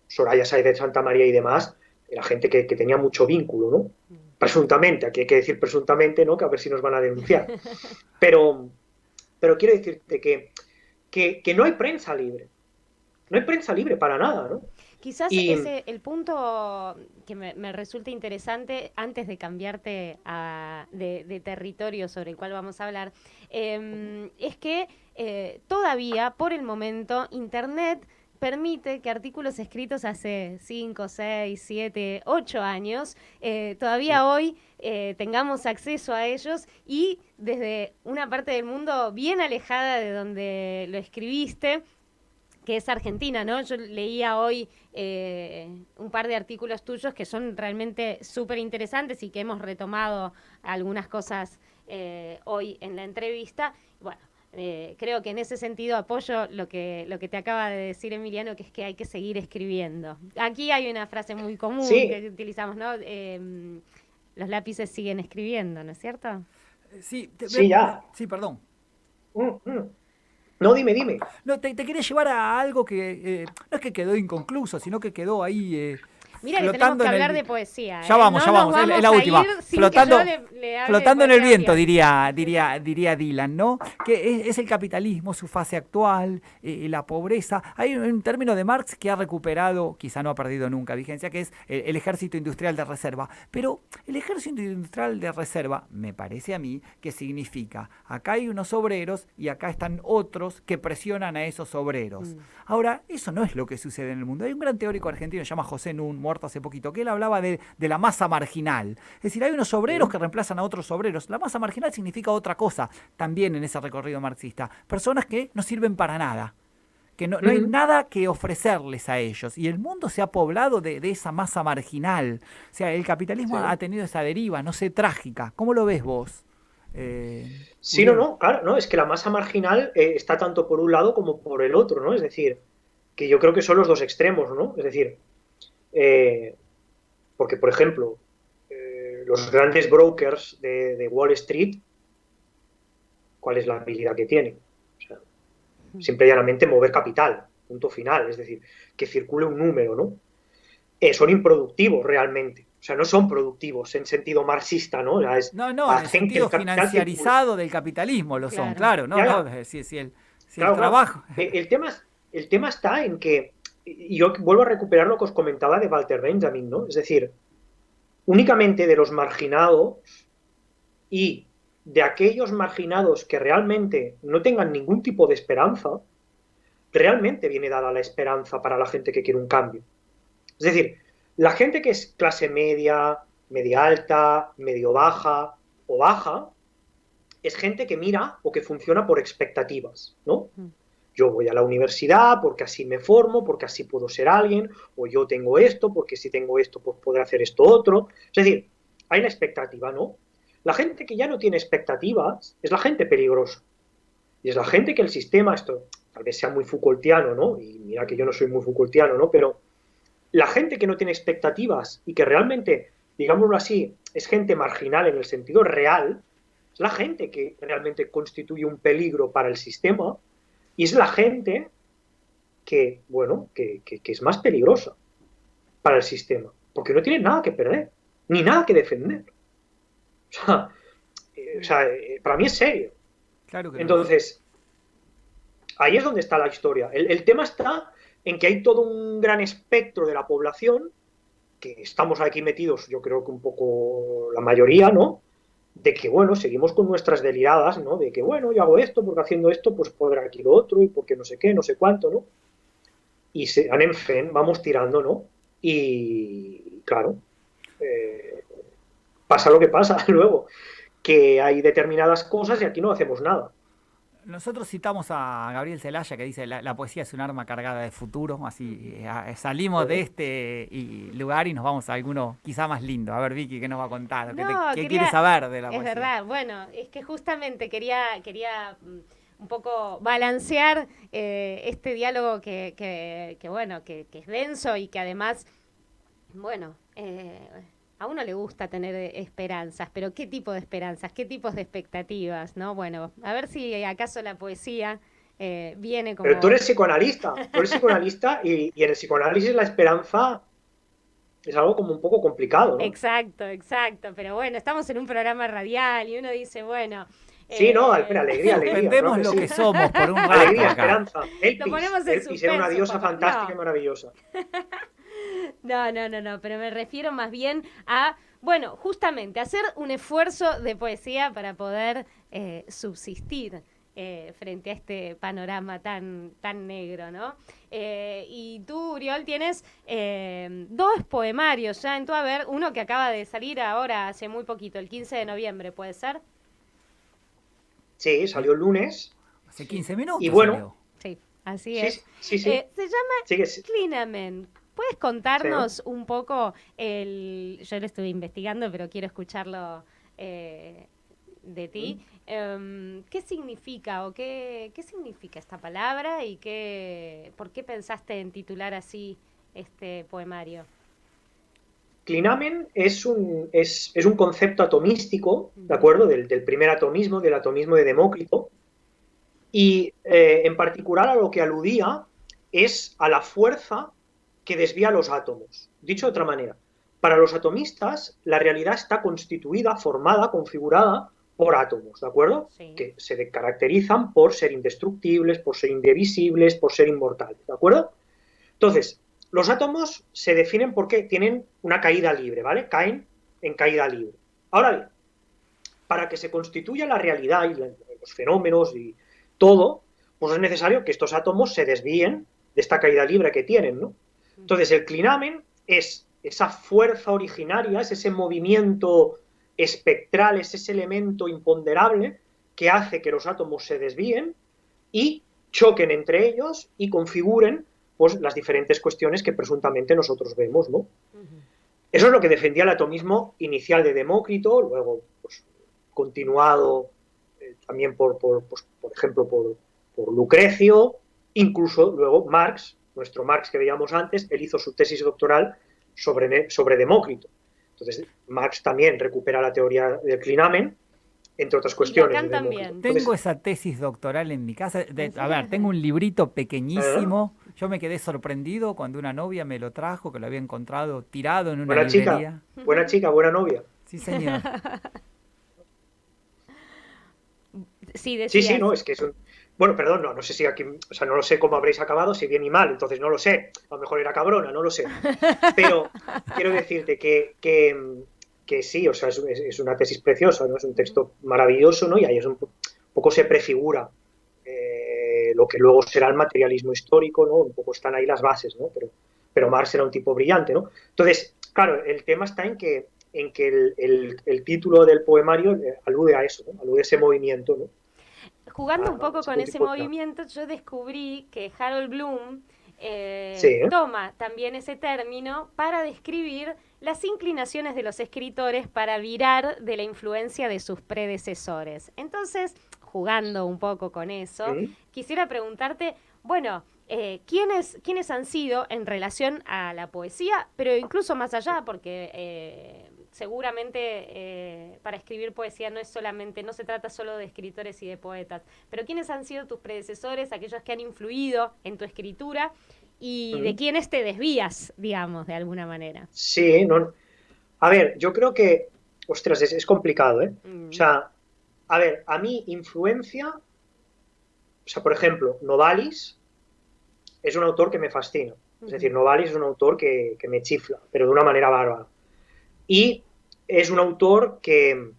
Soraya Sáez de Santa María y demás, era gente que tenía mucho vínculo, ¿no? Presuntamente, aquí hay que decir presuntamente, ¿no? Que a ver si nos van a denunciar. Pero, pero quiero decirte que no hay prensa libre. No hay prensa libre para nada, ¿no? Quizás Y ese el punto que me resulta interesante antes de cambiarte de territorio sobre el cual vamos a hablar, es que todavía, por el momento, Internet permite que artículos escritos hace 5, 6, 7, 8 años, todavía hoy tengamos acceso a ellos y desde una parte del mundo bien alejada de donde lo escribiste, que es Argentina, ¿no? Yo leía hoy un par de artículos tuyos que son realmente súper interesantes y que hemos retomado algunas cosas hoy en la entrevista. Bueno, creo que en ese sentido apoyo lo que te acaba de decir Emiliano, que es que hay que seguir escribiendo. Aquí hay una frase muy común sí, que utilizamos, ¿no? Los lápices siguen escribiendo, ¿no es cierto? Sí, sí, ya. sí, perdón. Mm. No, dime. No, te quería llevar a algo que no es que quedó inconcluso, sino que quedó ahí Mira que tenemos flotando que en hablar el... de poesía, Ya ¿eh? vamos, No ya nos vamos, es vamos la a última. ir sin que yo Flotando, le hable de flotando en el poesía viento, Oriol. diría Dylan, ¿no? Que es el capitalismo, su fase actual, la pobreza. Hay un término de Marx que ha recuperado, quizá no ha perdido nunca vigencia, que es el ejército industrial de reserva. Pero el ejército industrial de reserva, me parece a mí, que significa, acá hay unos obreros y acá están otros que presionan a esos obreros. Ahora, eso no es lo que sucede en el mundo. Hay un gran teórico argentino, se llama José Nun, muerto hace poquito, que él hablaba de la masa marginal. Es decir, hay unos obreros que reemplazan a otros obreros. La masa marginal significa otra cosa, también en ese recorrido marxista. Personas que no sirven para nada, que no hay nada que ofrecerles a ellos. Y el mundo se ha poblado de esa masa marginal. O sea, el capitalismo Sí. ha tenido esa deriva, no sé, trágica. ¿Cómo lo ves vos? Sí, Uriol. claro, no, es que la masa marginal está tanto por un lado como por el otro, ¿no? Es decir, que yo creo que son los dos extremos, ¿no? Es decir, porque, por ejemplo, los grandes brokers de Wall Street, ¿cuál es la habilidad que tienen? O sea, simple y llanamente mover capital, punto final, es decir, que circule un número, ¿no? Son improductivos realmente, o sea, no son productivos en sentido marxista, ¿no? O sea, No, en el hacen que el sentido capital circule. financiarizado del capitalismo lo son, Claro. claro, Ya, ya. si el Claro, claro. trabajo... El tema está en que, y yo vuelvo a recuperar lo que os comentaba de Walter Benjamin, ¿no? Es decir, únicamente de los marginados y de aquellos marginados que realmente no tengan ningún tipo de esperanza, realmente viene dada la esperanza para la gente que quiere un cambio. Es decir, la gente que es clase media, media alta, medio baja o baja, es gente que mira o que funciona por expectativas, ¿no? Yo voy a la universidad porque así me formo, porque así puedo ser alguien, o yo tengo esto, porque si tengo esto, pues podré hacer esto otro. Es decir, hay la expectativa, ¿no? La gente que ya no tiene expectativas es la gente peligrosa. Y es la gente que el sistema, esto tal vez sea muy Foucaultiano, ¿no? Y mira que yo no soy muy Foucaultiano, ¿no? Pero la gente que no tiene expectativas y que realmente, digámoslo así, es gente marginal en el sentido real, es la gente que realmente constituye un peligro para el sistema y es la gente que, bueno, que es más peligrosa para el sistema, porque no tiene nada que perder, ni nada que defender. Para mí es serio. Claro que lo es. Entonces, ahí es donde está la historia. El tema está en que hay todo un gran espectro de la población, que estamos aquí metidos, yo creo que un poco la mayoría, ¿no? De que, bueno, seguimos con nuestras deliradas, ¿no? De que, bueno, yo hago esto, porque haciendo esto, pues podrá aquí lo otro, y porque no sé qué, no sé cuánto, ¿no? Y en fin, vamos tirando, ¿no? Y, claro, pasa lo que pasa luego, que hay determinadas cosas y aquí no hacemos nada. Nosotros citamos a Gabriel Celaya que dice la poesía es un arma cargada de futuro, así salimos de este lugar y nos vamos a alguno quizá más lindo. A ver, Vicky, ¿qué nos va a contar? ¿Qué quieres saber de la poesía? Es verdad, bueno, es que justamente quería un poco balancear este diálogo bueno, que es denso y que además, bueno, a uno le gusta tener esperanzas, pero ¿qué tipo de esperanzas? ¿Qué tipos de expectativas? ¿No? Bueno, a ver si acaso la poesía viene como... Pero tú eres psicoanalista y en el psicoanálisis la esperanza es algo como un poco complicado, ¿no? Exacto, pero bueno, estamos en un programa radial y uno dice, bueno... Sí, no, espera, alegría. Suspendemos claro lo que sí. somos por un rato. Alegría, acá. esperanza. Lo ponemos en Elpis era una diosa suspenso, fantástica no. y maravillosa. No, pero me refiero más bien a, bueno, justamente hacer un esfuerzo de poesía para poder subsistir frente a este panorama tan negro, ¿no? Y tú, Uriol, tienes 2 poemarios ya en tu haber, uno que acaba de salir ahora hace muy poquito, el 15 de noviembre, ¿puede ser? Sí, salió el lunes. Hace 15 minutos Y bueno, salió. Sí, así sí, es. sí. Se llama Sí. Clinamen. ¿Puedes contarnos Sí. un poco yo lo estuve investigando, pero quiero escucharlo de ti? ¿Qué significa o qué significa esta palabra y por qué pensaste en titular así este poemario? Clinamen es un concepto atomístico, ¿de acuerdo? Del primer atomismo, del atomismo de Demócrito. Y en particular a lo que aludía es a la fuerza que desvía los átomos. Dicho de otra manera, para los atomistas la realidad está constituida, formada, configurada por átomos, ¿de acuerdo? Sí. Que se caracterizan por ser indestructibles, por ser indivisibles, por ser inmortales, ¿de acuerdo? Entonces, los átomos se definen porque tienen una caída libre, ¿vale? Caen en caída libre. Ahora bien, para que se constituya la realidad y los fenómenos y todo, pues es necesario que estos átomos se desvíen de esta caída libre que tienen, ¿no? Entonces, el clinamen es esa fuerza originaria, es ese movimiento espectral, es ese elemento imponderable que hace que los átomos se desvíen y choquen entre ellos y configuren pues, las diferentes cuestiones que presuntamente nosotros vemos, ¿no? Eso es lo que defendía el atomismo inicial de Demócrito, luego pues, continuado también por ejemplo, por Lucrecio, incluso luego Marx, nuestro Marx que veíamos antes, él hizo su tesis doctoral sobre Demócrito. Entonces, Marx también recupera la teoría del clinamen, entre otras cuestiones. Lacan también. Entonces, Tengo esa tesis doctoral en mi casa. A ver, tengo un librito pequeñísimo. Yo me quedé sorprendido cuando una novia me lo trajo, que lo había encontrado tirado en una librería. Buena chica, buena novia. Sí, señor. Sí, Sí, decías. no, es que es un... Bueno, perdón, no sé si aquí, o sea, no lo sé cómo habréis acabado, si bien y mal, entonces no lo sé, a lo mejor era cabrona, no lo sé. Pero quiero decirte que sí, o sea, es una tesis preciosa, ¿no? Es un texto maravilloso, ¿no? Y ahí es un poco se prefigura lo que luego será el materialismo histórico, ¿no? Un poco están ahí las bases, ¿no? Pero Marx era un tipo brillante, ¿no? Entonces, claro, el tema está en que el título del poemario alude a eso, ¿no? Alude a ese movimiento, ¿no? Jugando un poco con ese Tipo de... movimiento, yo descubrí que Harold Bloom Sí, ¿eh? toma también ese término para describir las inclinaciones de los escritores para virar de la influencia de sus predecesores. Entonces, jugando un poco con eso, Mm. quisiera preguntarte, bueno, ¿quiénes han sido en relación a la poesía, pero incluso más allá, porque seguramente para escribir poesía no es solamente, no se trata solo de escritores y de poetas, pero quiénes han sido tus predecesores, aquellos que han influido en tu escritura y de Mm. quiénes te desvías, digamos, de alguna manera? Sí, no. A ver, yo creo que, ostras, es complicado, ¿eh? O Mm. sea, a ver, a mí influencia, o sea, por ejemplo, Novalis es un autor que me fascina. Es decir, Ujú. Novalis es un autor que me chifla, pero de una manera bárbara. Y es un autor que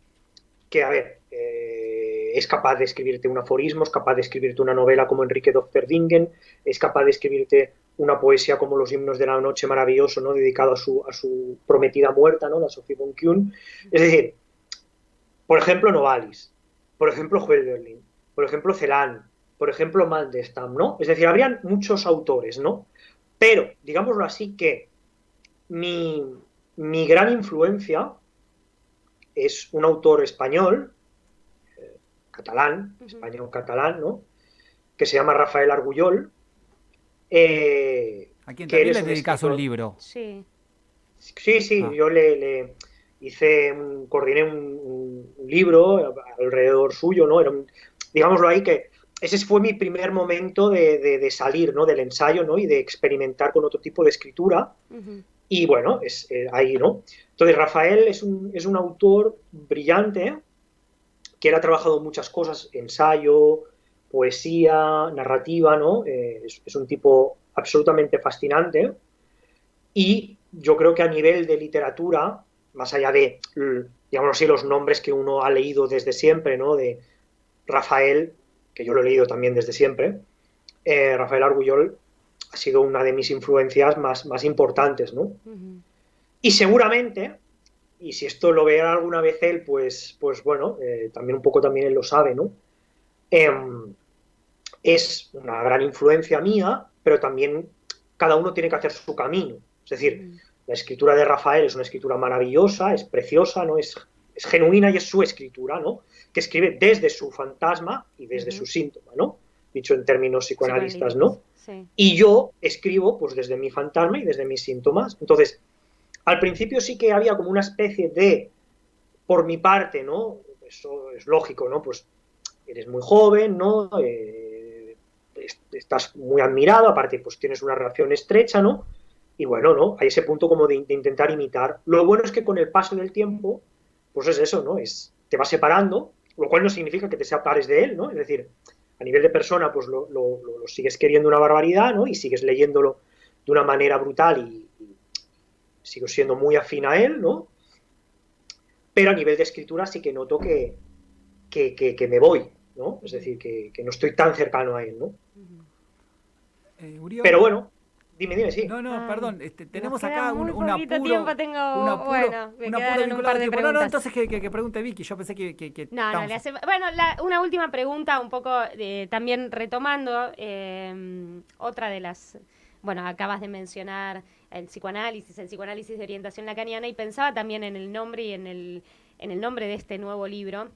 a ver, es capaz de escribirte un aforismo, es capaz de escribirte una novela como Enrique Dofter-Dingen, es capaz de escribirte una poesía como Los himnos de la noche maravilloso, ¿no? Dedicado a su prometida muerta, ¿no? La Sophie von Kuhn. Es decir, por ejemplo, Novalis, por ejemplo, Hölderlin, por ejemplo, Celan, por ejemplo, Mandelstam, ¿no? Es decir, habrían muchos autores, ¿no? Pero, digámoslo así, que mi, mi gran influencia es un autor español, catalán, Ujú. español-catalán, ¿no? Que se llama Rafael Argullol, eh, A quien que él también es le un dedicas un escritor. libro. Sí. Sí, sí, Ah, yo le hice, coordiné un libro alrededor suyo, ¿no? Digámoslo ahí, que ese fue mi primer momento de salir, ¿no? Del ensayo, ¿no? Y de experimentar con otro tipo de escritura. Ujú. Y bueno, es ahí, ¿no? Entonces, Rafael es un autor brillante, que él ha trabajado muchas cosas, ensayo, poesía, narrativa, ¿no? Es un tipo absolutamente fascinante y yo creo que a nivel de literatura, más allá de, digamos así, los nombres que uno ha leído desde siempre, ¿no? De Rafael, que yo lo he leído también desde siempre, Rafael Argullol ha sido una de mis influencias más importantes, ¿no? Ujú. Y seguramente, y si esto lo vea alguna vez él, pues bueno, también un poco también él lo sabe, ¿no? Eh, es una gran influencia mía, pero también cada uno tiene que hacer su camino. Es decir, Ujú. la escritura de Rafael es una escritura maravillosa, es preciosa, ¿no? Es genuina y es su escritura, ¿no? Que escribe desde su fantasma y desde Ujú. su síntoma, ¿no? Dicho en términos psicoanalistas, Psicoanalíticos, ¿no? sí. Y yo escribo pues desde mi fantasma y desde mis síntomas. Entonces, al principio sí que había como una especie de, por mi parte, ¿no? Eso es lógico, ¿no? Pues eres muy joven, ¿no? Estás muy admirado, aparte pues tienes una relación estrecha, ¿no? Y bueno, ¿no? Hay ese punto como de intentar imitar. Lo bueno es que con el paso del tiempo, pues es eso, ¿no? Te vas separando, lo cual no significa que te separes de él, ¿no? Es decir, a nivel de persona, pues lo sigues queriendo una barbaridad, ¿no? Y sigues leyéndolo de una manera brutal y sigo siendo muy afín a él, ¿no? Pero a nivel de escritura sí que noto que me voy, ¿no? Es Ujú. decir, que no estoy tan cercano a él, ¿no? Ujú. Pero Uriol, bueno, dime, sí. no, no, Ay, perdón, nos tenemos queda acá muy poquito tiempo. Tengo, un me apuro quedaron un par vinculado a de tiempo. No, no, preguntas. entonces que pregunte Vicky, yo pensé que No, no, estábamos... bueno, una última pregunta, un poco también retomando otra de las, bueno, acabas de mencionar el psicoanálisis de orientación lacaniana, y pensaba también en el nombre y en el nombre de este nuevo libro,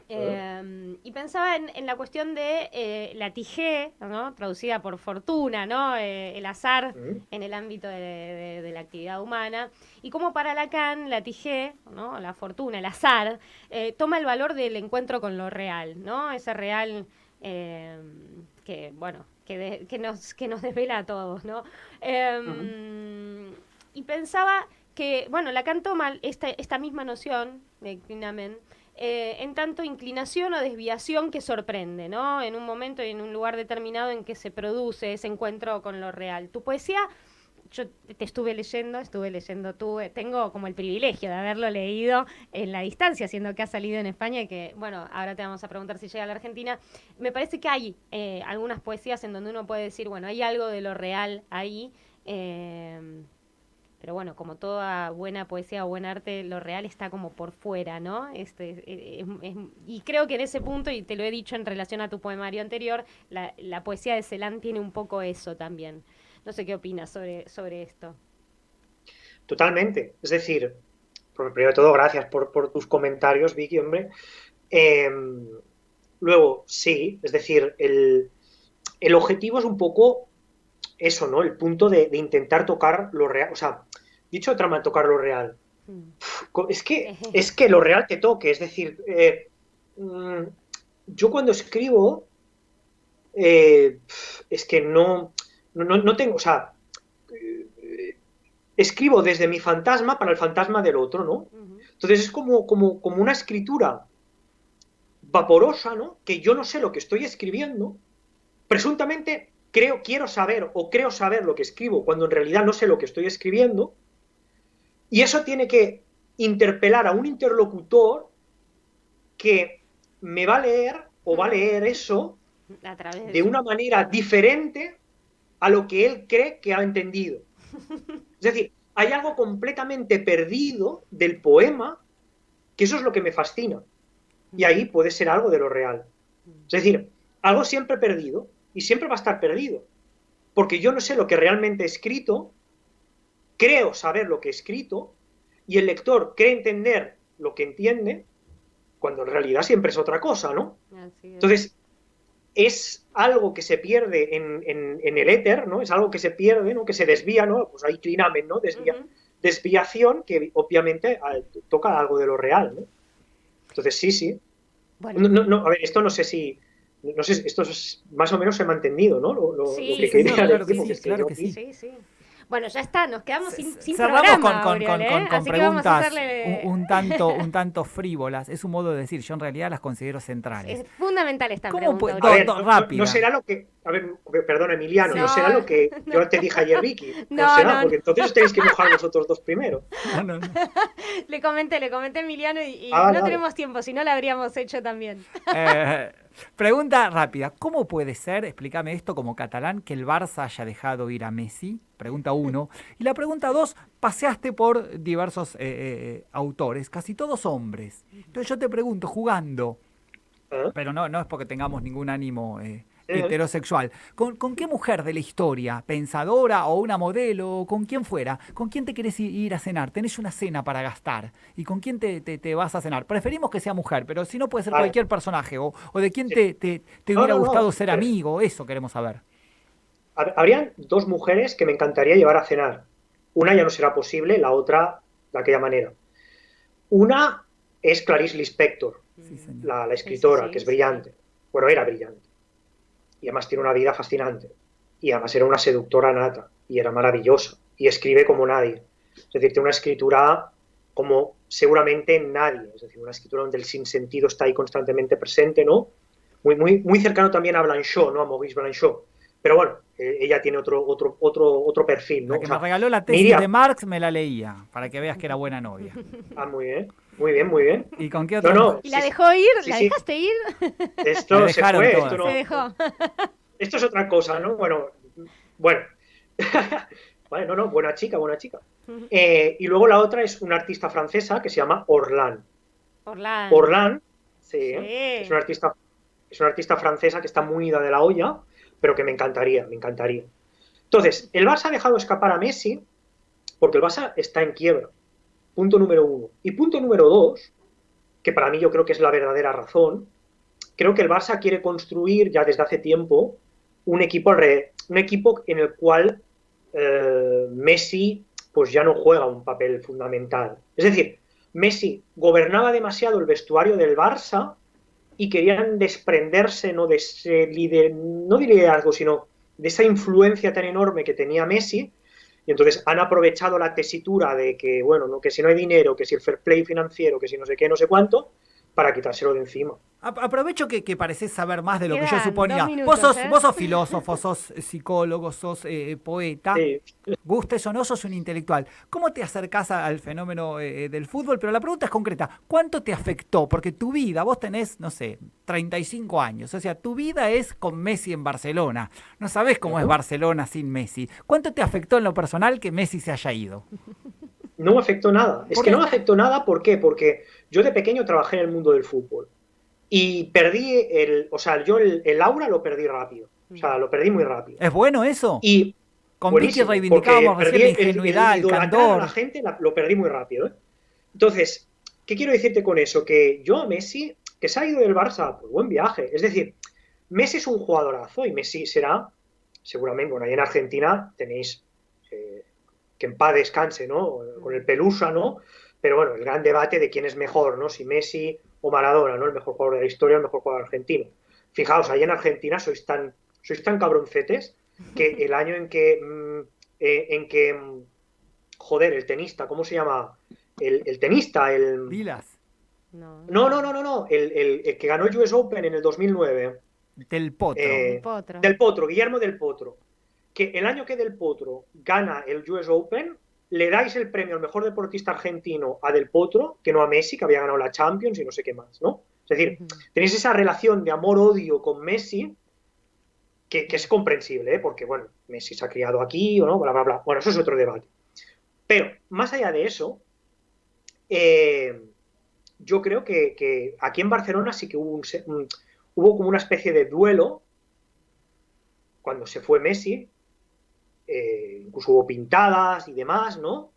Y pensaba en la cuestión de la tijé, ¿no? Traducida por fortuna, ¿no? El azar en el ámbito de la actividad humana. Y como para Lacan, la tijé, ¿no? La fortuna, el azar, toma el valor del encuentro con lo real, ¿no? Ese real que, bueno, que nos desvela a todos, ¿no? Y pensaba que, bueno, Lacan toma esta misma noción de Klinamen en tanto inclinación o desviación que sorprende, ¿no? En un momento y en un lugar determinado en que se produce ese encuentro con lo real. Tu poesía, yo te estuve leyendo tú, tengo como el privilegio de haberlo leído en la distancia, siendo que ha salido en España y que, bueno, ahora te vamos a preguntar si llega a la Argentina. Me parece que hay algunas poesías en donde uno puede decir, bueno, hay algo de lo real ahí, pero bueno, como toda buena poesía o buen arte, lo real está como por fuera, ¿no? Y creo que en ese punto, y te lo he dicho en relación a tu poemario anterior, la poesía de Celan tiene un poco eso también. No sé qué opinas sobre esto. Totalmente. Es decir, primero de todo, gracias por tus comentarios, Vicky, hombre. Eh, Luego, sí, es decir, el objetivo es un poco eso, ¿no? El punto de intentar tocar lo real. O sea, dicho de otra manera, tocar lo real. Es que lo real te toque. Es decir, yo cuando escribo, es que no tengo, o sea, escribo desde mi fantasma para el fantasma del otro, ¿no? Entonces es como una escritura vaporosa, ¿no? Que yo no sé lo que estoy escribiendo, presuntamente quiero saber o creo saber lo que escribo, cuando en realidad no sé lo que estoy escribiendo, y eso tiene que interpelar a un interlocutor que me va a leer o va a leer eso de una manera diferente a lo que él cree que ha entendido. Es decir, hay algo completamente perdido del poema, que eso es lo que me fascina. Y ahí puede ser algo de lo real. Es decir, algo siempre perdido y siempre va a estar perdido. Porque yo no sé lo que realmente he escrito, creo saber lo que he escrito, y el lector cree entender lo que entiende, cuando en realidad siempre es otra cosa, ¿no? Entonces, es algo que se pierde en el éter, ¿no? Es algo que se pierde, ¿no? Que se desvía, ¿no? Pues hay clinamen, ¿no? Desviación que obviamente toca algo de lo real, ¿no? Entonces, sí. Bueno. A ver, esto no sé si... No sé, esto es, más o menos se me ha entendido, ¿no? Lo que quería claro decir, que sí, claro que sí. Sí. Bueno, ya está, nos quedamos sin cerramos programa, con Así que vamos preguntas a hacerle... un tanto frívolas. Es un modo de decir, yo en realidad las considero centrales. Es fundamental esta ¿Cómo pregunta. A ver, rápida. No será lo que... A ver, perdón, Emiliano, no será lo que yo te dije ayer, Vicky. No será, porque entonces os tenéis que mojar vosotros dos primero. No. Le comenté a Emiliano y vale. tenemos tiempo, si no lo habríamos hecho también. Pregunta rápida. ¿Cómo puede ser, explícame esto como catalán, que el Barça haya dejado ir a Messi? Pregunta 1. Y la pregunta 2, paseaste por diversos autores, casi todos hombres. Entonces yo te pregunto, jugando, pero no es porque tengamos ningún ánimo heterosexual, ¿con qué mujer de la historia, pensadora o una modelo, con quién fuera, con quién te querés ir a cenar? Tenés una cena para gastar. ¿Y con quién te vas a cenar? Preferimos que sea mujer, pero si no puede ser cualquier personaje, o de quién te hubiera gustado ser amigo, eso queremos saber. Habrían dos mujeres que me encantaría llevar a cenar. Una ya no será posible, la otra de aquella manera. Una es Clarice Lispector, la escritora, que es brillante. Bueno, era brillante. Y además tiene una vida fascinante. Y además era una seductora nata. Y era maravillosa. Y escribe como nadie. Es decir, tiene una escritura como seguramente nadie. Es decir, una escritura donde el sinsentido está ahí constantemente presente, ¿no? Muy cercano también a Blanchot, ¿no? A Maurice Blanchot. Pero bueno, ella tiene otro perfil, ¿no? La que me regaló la tesis de Marx me la leía, para que veas que era buena novia. Muy bien. ¿Y con qué otra? ¿Y la dejó ir? ¿La dejaste ir? Esto se fue. Esto se dejó. Esto es otra cosa, ¿no? Bueno. Vale, buena chica. Y luego la otra es una artista francesa que se llama Orlan. Sí. Es una artista francesa que está muy ida de la olla, pero que me encantaría. Entonces, el Barça ha dejado escapar a Messi porque el Barça está en quiebra. Punto número 1. Y punto número 2, que para mí yo creo que es la verdadera razón, creo que el Barça quiere construir ya desde hace tiempo un equipo en el cual Messi pues ya no juega un papel fundamental. Es decir, Messi gobernaba demasiado el vestuario del Barça y querían desprenderse, ¿no?, de ese no de liderazgo, sino de esa influencia tan enorme que tenía Messi, y entonces han aprovechado la tesitura de que, bueno, ¿no?, que si no hay dinero, que si el fair play financiero, que si no sé qué, no sé cuánto, para quitárselo de encima. Aprovecho que parecés saber más de lo que yo Quedan suponía. 2 minutos, Vos sos filósofo, sos psicólogo, sos poeta. Sí. Gustes o no, sos un intelectual. ¿Cómo te acercás al fenómeno del fútbol? Pero la pregunta es concreta. ¿Cuánto te afectó? Porque tu vida, vos tenés, no sé, 35 años. O sea, tu vida es con Messi en Barcelona. No sabés cómo es Barcelona sin Messi. ¿Cuánto te afectó en lo personal que Messi se haya ido? No me afectó nada. Es que no me afectó nada, ¿por qué? Porque yo de pequeño trabajé en el mundo del fútbol. Y perdí el aura lo perdí rápido. O sea, lo perdí muy rápido. ¿Es bueno eso? Y con Vicky reivindicábamos recién la ingenuidad, el candor. A la gente lo perdí muy rápido, ¿eh? Entonces, ¿qué quiero decirte con eso? Que yo a Messi, que se ha ido del Barça, pues buen viaje. Es decir, Messi es un jugadorazo y Messi será, seguramente, bueno, ahí en Argentina tenéis que en paz descanse, ¿no? Con el Pelusa, ¿no? Pero bueno, el gran debate de quién es mejor, ¿no? Si Messi o Maradona, ¿no? El mejor jugador de la historia, el mejor jugador argentino. Fijaos, ahí en Argentina sois tan cabroncetes que el año en que joder, el tenista, ¿cómo se llama? El tenista, Vilas. No. El que ganó el US Open en el 2009. Del Potro. Del Potro, Guillermo del Potro. Que el año que Del Potro gana el US Open, le dais el premio al mejor deportista argentino a Del Potro, que no a Messi, que había ganado la Champions y no sé qué más, ¿no? Es decir, tenéis esa relación de amor-odio con Messi que es comprensible, ¿eh? Porque, bueno, Messi se ha criado aquí o no, bla, bla, bla. Bueno, eso es otro debate. Pero, más allá de eso, yo creo que aquí en Barcelona sí que hubo como una especie de duelo cuando se fue Messi, incluso hubo pintadas y demás, ¿no?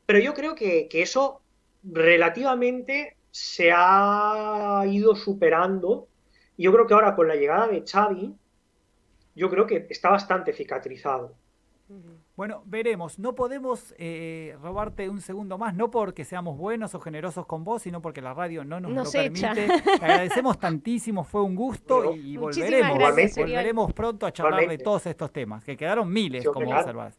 Pero yo creo que eso relativamente se ha ido superando, y yo creo que ahora con la llegada de Xavi, yo creo que está bastante cicatrizado. Bueno, veremos. No podemos robarte un segundo más, no porque seamos buenos o generosos con vos, sino porque la radio no nos lo permite. Te agradecemos tantísimo, fue un gusto, bueno, y volveremos. Gracias, volveremos pronto a charlar de todos estos temas, que quedaron miles, como observás.